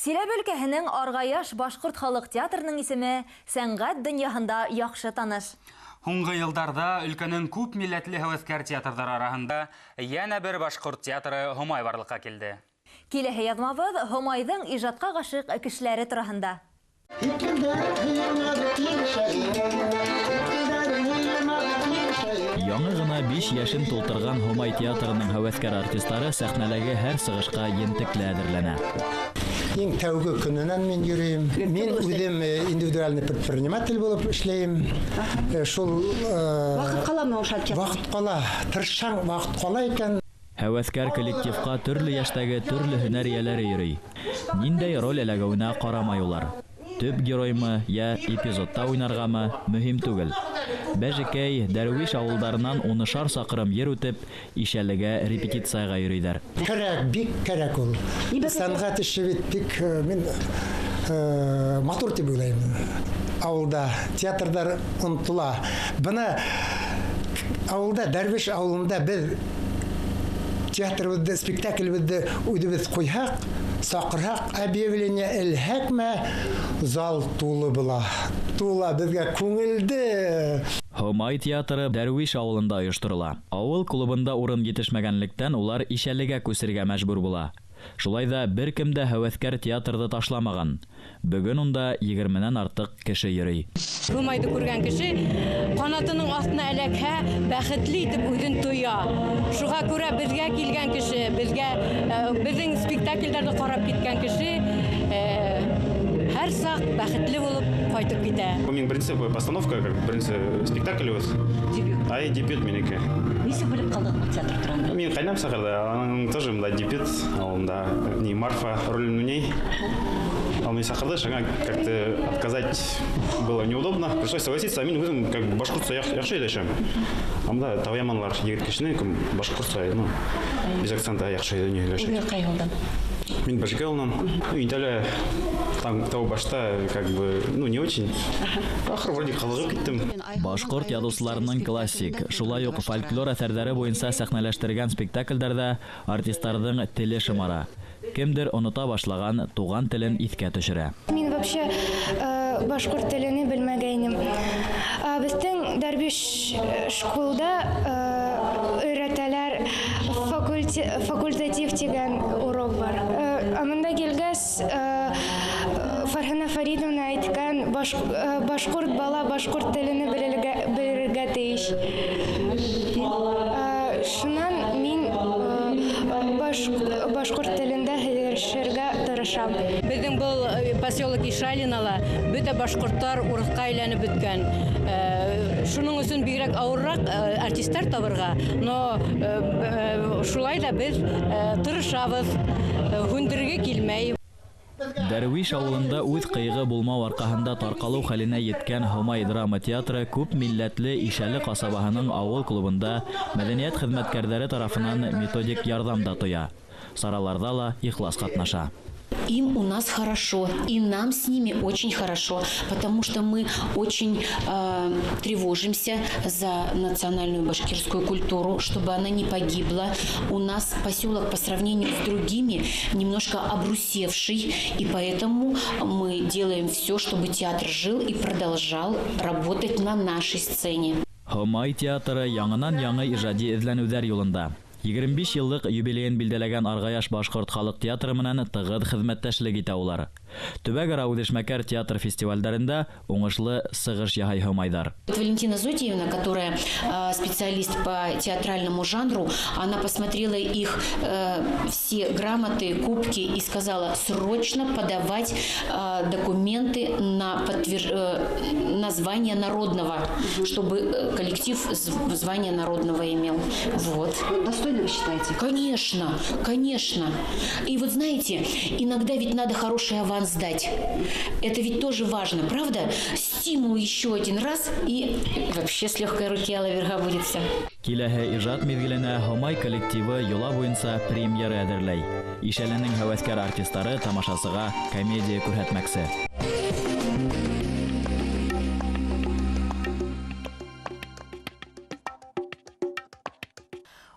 Силәбе өлкәһенең Аргаяш башкорт халык театрының исеме сәнгать дөньяһында яхшы таныш. Һуңгы елдарда өлкәнең күп милләтле һәвәскәр театрдар арасында яна бер башкорт театры Һомай барлыкка килде. Киләһе язмабыз Һомайдың иҗатка гашык кешеләре турында. Яңы гына 5 яшен тултырган Һомай театрының һәвәскәр артистлары сәхнәләге һәр сыгышка ентекле әзерләнә. Иң тәүге көннән мин йөрим. Мин үзем индивидуальный предприниматель булып эшләйм. Шул Вакыт каламы ошол театр? Вакыт кала, тырышсаң вакыт кала икән. Һәвәскәр коллективка төрле яшьтәге төрле һөнәр ияләре йөри. Ниндәй роль эләгүенә карамай улар. Төп героймы я эпизодта уйнаргамы мөһим түгел. Бәҗекәй, Дәрвиш авылдарынан 10 сакрым йөр үтеп, ишәлегә репетицияга йөриләр. Кәрәк, бик кәрәк ул. Сәнгать эше бит бик мин матур дип уйлыйм. Авылда театрдар онтыла. Бына авылда, Дәрвиш авылында без театрыбызды, спектакльбызды үдебез куйһак, сакырһак, объявление элһәкме, зал тулы була. Тула безгә күңелде. Һомай театры Дәрвиш авылында оештырыла. Авыл клубында урын җитешмәгәнлектән улар ишәлегә күсергә мәҗбүр була. Шулай да бер кем дә һәвәскәр театрды ташламаган. Бүген унда 20-нән артык кеше йөри. Һомайды күргән кеше канатының астына эләкһә, бәхетле итеп үзен тоя. Шуңа күрә безгә килгән кеше, безнең спектакльләрне карап киткән кеше һәр сак бәхетле булып кайтып китә. Минем беренче постановка, беренче спектакль үз. Дебют. Ай, дебют минеке. Нисек белеп калдың театр турында? Мин кайнам сахарда, аның тоже мында дебют, алында не Марфа роль ней. Алмай сахарда шага как-то отказать было неудобно. Пришлось согласиться, а мин үзем как бы башкортча яхшы әйтәшәм. Амда тавяманлар егет кешене кем башкортча, ну, без акцента яхшы әйтәшәм. Мин кайгылдым. Мин башкалынан, интелле там того башта как бы, ну, не очень. Ахыр вроде калыгып киттем. Башкорт язучыларының классик, шулай ук фольклор әсәрләре буенча сәхнәләштергән спектакльләрдә артистларның теле шымара. Кемдер оныта башлаган туган телен искә төшерә. Мин вообще башкорт телене белмәгәйнем. Безнең Дәрвиш школда өйрәтәләр факультатив дигән урок бар. Монда килгәс Фархана Фаридовна әйткән, башкорт бала башкорт телене белергә тиеш. Шуннан мин башкорт телендә һөйләшергә тырышам. Безнең был поселок Ишалинала бөтә башкортлар урыска әйләнеп беткән. Шуның өчен бигрәк авыррак артистлар табырга, но шулай да без тырышабыз, хүндергә килмәй. Дәрвиш авылында үз кыйгы булмау аркаһында таркалу хәленә yetkән Һомай драма театры күп милләтле Ишәле касабаһының авыл клубында мәдәният хезмәткәрләре тарафынан методик ярдәм да тоя. Сараларда ла ихлас катнаша. Им у нас хорошо, и нам с ними очень хорошо, потому что мы очень тревожимся за национальную башкирскую культуру, чтобы она не погибла. У нас поселок по сравнению с другими немножко обрусевший, и поэтому мы делаем все, чтобы театр жил и продолжал работать на нашей сцене. Һомай театры яңынан-яңы иҗади эзләнүләр юлында. 25 еллык юбилейын билдәләгән Аргаяш башкорт халык театры менән тыгыз хезмәттәшлек итә улар. Төбәгара үдешмәкәр театр фестивальләрендә уңышлы сыгыш яһай Һомайдар. Валентина Зотьевна, которая специалист по театральному жанру, она посмотрела их все грамоты, кубки и сказала срочно подавать документы на звание народного, чтобы коллектив звание народного имел. Вот. Достойно вы считаете? Конечно, конечно. И вот знаете, иногда ведь надо хороший аванс сдать. Это ведь тоже важно, правда? Стимул еще один раз и вообще с легкой руки Алаверга будет все. Киләһе иҗат мизгеленә Һомай коллективы йола буенча премьера әзерләй. Ишәленең һәвәскәр артистлары тамашасыга комедия күрһәтмәкче.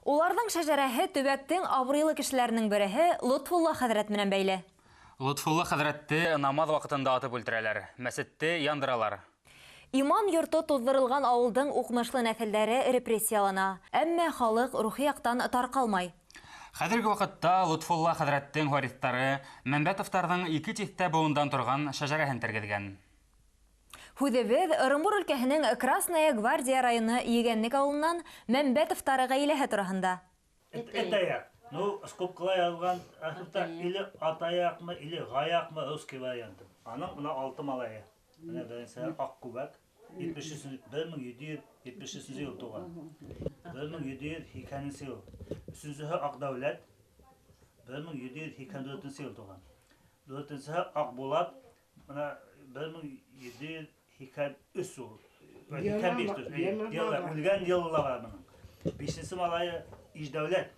Уларның шәҗәрәһе төбәктең абруйлы кешеләренең береһе Лотфулла хәзрәт менән бәйле. Лутфулла хәзрәтте намаз вакытында атып үлтерәләр, мәсетте яндыралар. Иман йорты туздырылган авылдың укмышлы нәселләре репрессиялана, әмма халык рухи яктан таркалмай. Хәзерге вакытта Лутфулла хәзрәттең варислары Мәмбәтовтарның 2 тиҫтә буындан торган шәҗәрәһен тергеҙгән. Һүҙебеҙ Ырымбур өлкәһенең Красная гвардия районы Егәнлек ауылынан Мәмбәтовтары ғаиләһе тураһында. Это ну, скобкала язган, или атаяқмы, или ғаяқмы русский варианты. Аның мына 6 малайы. Мына беренсе Аққубак, 1770 ел туған. 1702 ел. Үшіншісі Ақдәулет, 1724 ел туған. 4-сі Ақболат, мына 1703 ел. Өлген елларға мұның. 5-сі малайы Иждәулет.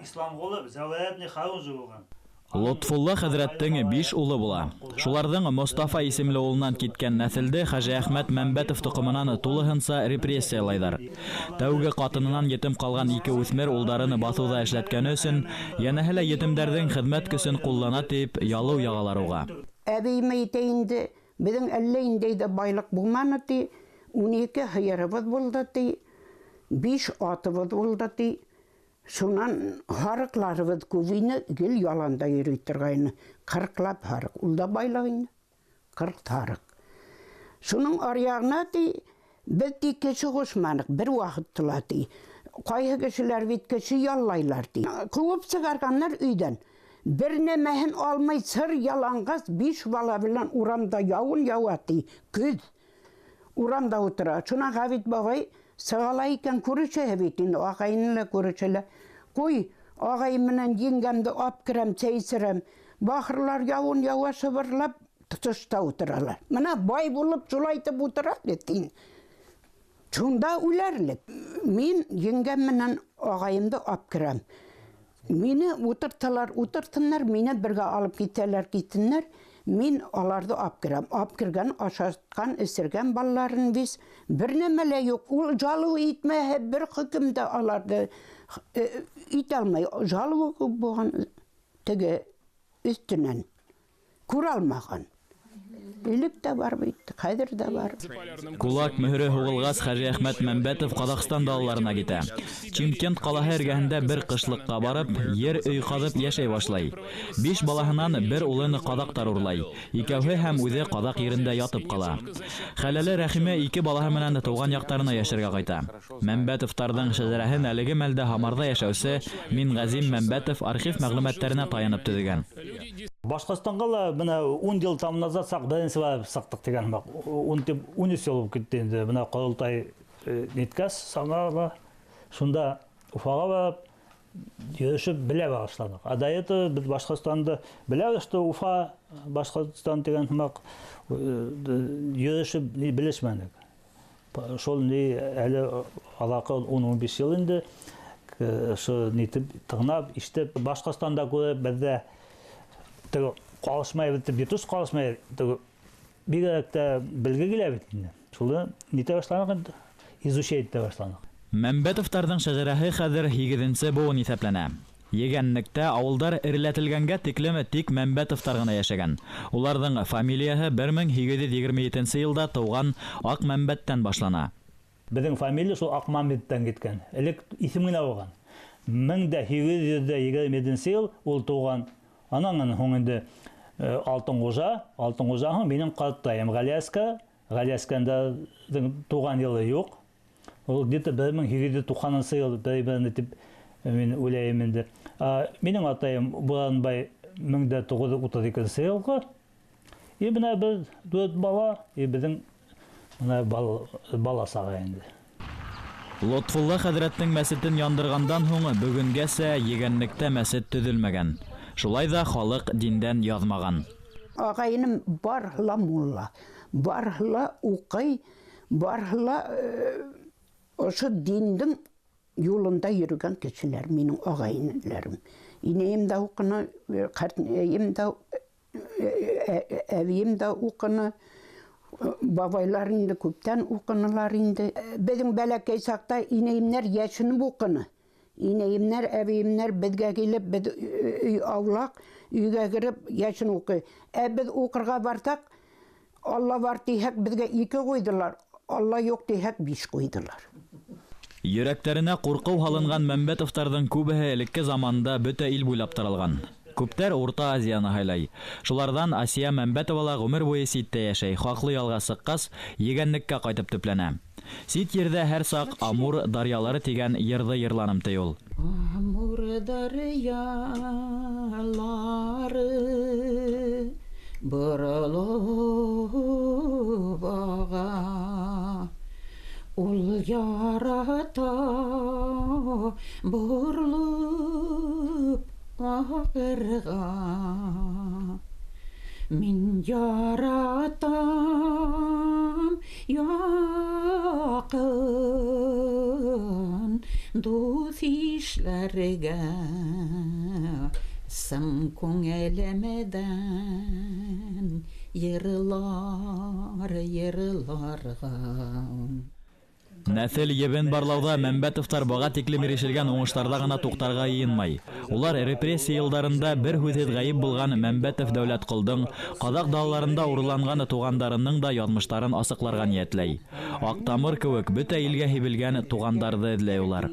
Исламғолы Зәвәдне Харунжы болған. Лотфулла хәзрәттең 5 улы була. Шуларның Мостафа исемле улынан киткән нәселде Хаҗи Әхмәт Мәмбәтов тукымынан тулыһынса репрессиялайдар. Тәүге катынынан етем калган 2 үсмер улдарын басуда эшләткәне өчен янәһе лә етемдәрнең хезмәт көсөн куллана дип ялу ягалар уга. Әбейме итәйинде, безнең әллә инде дә байлык булманы ди. 12 хыярыбыз булды ди, 5 атыбыз булды ди. Шунан харыкларыбыз күвине гел яланда йөри торгайны. 40лап харык, улда байлыгын 40 харык. Шуның аръягына ди, без ди кеше кушманык, бер вакыт тула ди. Кайгы кешеләр бит кеше яллайлар ди. Куып чыгарганнар өйдән. Бер нәмәһен алмай сыр ялангас 5 бала белән урамда явын яваты, көз. Урамда утыра. Шуна Гавит бабай сығала икән күрешә бит инде, ағайынлы күрешәлә. Куй, ағайым менән еңгәмде ап керәм, чәйсерәм. Бахырлар явын ява шыбырлап тышта утыралар. Менә бай булып шулайтып утыра дин. Шунда үләрлек. Мин еңгәм менән ағайымды ап керәм. Мине утыртыннар, мине бергә алып китәләр. Мин аларды ап керәм. Ап кергән, ашаткан, эсергән балларын без бер нәмәлә юк. Ул жалу итмәһә бер хөкемдә аларды ит алмай. Жалу булган теге өстенән күралмаган. Илек тә бар бит, хәзер дә бар. Кулак мөһере һугылгас Хаҗи Әхмәт Мәмбәтов Казакстан далларына китә. Чимкент калаһы эргәһендә бер кышлыкка барып, ер өй казып яшәй башлай. 5 балаһынан бер улын кадактар урлай. Икәүһе һәм үзе кадак ерендә ятып кала. Хәләле Рәхимә 2 балаһы менән туган яктарына яшәргә кайта. Мәмбәтовтарның шәҗәрәһен әлеге мәлдә Хамарда яшәүсе Мин Газим Мәмбәтов архив мәгълүматларына таянып төзегән. Башкортстанга менә 10 ел там назад сак беренче барып сактык дигән бак. 13 ел булып китте инде. Менә Кылтай неткәс саңарга. Шунда Уфага барып йөришеп белә башладык. Адайты без Башкортстанда беләбез, что Уфа Башкортстан дигән бак йөришеп белешмәдек. Шул ни әле алакы 10-15 ел инде. Шу нитеп тыңлап, иштеп Башкортстанда күреп бездә қалышмай бітті, бетус қалышмай бігеректі білгі келе бітінде. Шулы нете башланық, изучейді башланық. Мәмбәтовтарның шәҗәрәһе хәзер 8-нче буын исәпләнә. Егәнлектә авылдар эреләтелгәнгә тиклем тик Мәмбәтовтар гына яшәгән. Уларның фамилияһы 1827 елда тууган Ак Мәмбәттән башлана. Безнең фамилия шул Ак Мәмбәттән киткән. Элек исем генә булган. 1827 ел ул тууган. Анаңын хоңында Алтын Қожа менің қаттайым Галиясканда туған елы жоқ. Ол где-то 1890 ел бәрі деп мен ойлайым енді. Менің атайым Бұранбай 1932 елғы. Мына бір 4 бала, біздің бала саға енді. Лотфулла хәзрәттең мәсетен яндыргандан һуң бүгенгәсә Егәнлектә мәсет төзелмәгән. Шулай да халык диндән язмаган. Ағайыным барла мулла, барла укый, барла ошо диндин юлында йөргән кешеләр минең ағайынларым. Инәем дә укыны, картнәем дә, әбием дә укыны, бабайлар инде күптән укынылар инде. Безнең бәләкәй сакта инәемнәр яшенеп укыны. инәйемнәр, әбейемнәр беҙгә килеп, беҙ өй аулақ, өйгә кіріп, яшын уқы. Беҙ уқырға бартақ, Алла бар тейхәк, беҙгә 2 қойдылар, Алла юк тейхәк 5 қойдылар. Йөрәктәренә ҡурҡыу һалынған Мәмбәтовтарҙың күбеһе элекке заманда бөтә ил буйлап таралған. Күптәр Урта Азияны һайлай. Шулардан Асия Мәмбәтова ла ғүмер буйы ситтә йәшәй, хаҡлы ялға сыҡҡас, егәнлеккә ҡайтып төпләнә. Сит ерҙә һәр саҡ Амур дарьялары тигән йырҙы йырланым ти ул. Амур дарьялары боролоп аға, ул ярата боролоп ағырға. Мин яратам яҡын дуҫ ишләргә, сым күңелемдән йырларға. Нәҫел ебен барлауда Мәмбәтовтар быға тиклем ирешелгән уңыштарҙа ғына туҡтарға йыйынмай. Улар репрессия йылдарында бер һүҙһеҙ ғәйеп булған Мәмбәтов Дәүләтҡолдың, ҡаҙаҡ далаларында урланған туғандарының да яҙмыштарын асыҡларға ниәтләй. Аҡтамыр кеүек бөтә илгә һибелгән туғандарҙы эҙләй улар.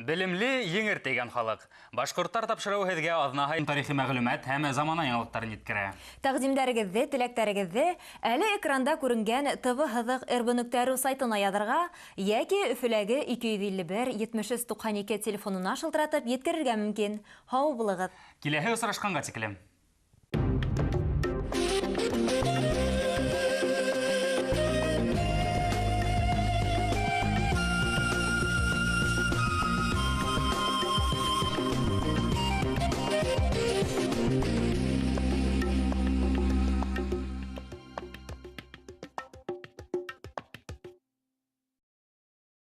Белемле еңер тейгән халык. Башҡорттар тапшырыуы һеҙгә аҙнаһы тарихи мәғлүмәт һәм замана яңылыҡтарын еткерә. Тәҡдимдәрегеҙҙе, теләктәрегеҙҙе әле экранда күренгән tv-һыҙыҡ.р.ру сайтына яҙырға йәки Өфөләге 251-73-92 телефонына шылтыратып еткерергә мөмкин. Һау булығыҙ. Киләһе осрашҡанға тиклем.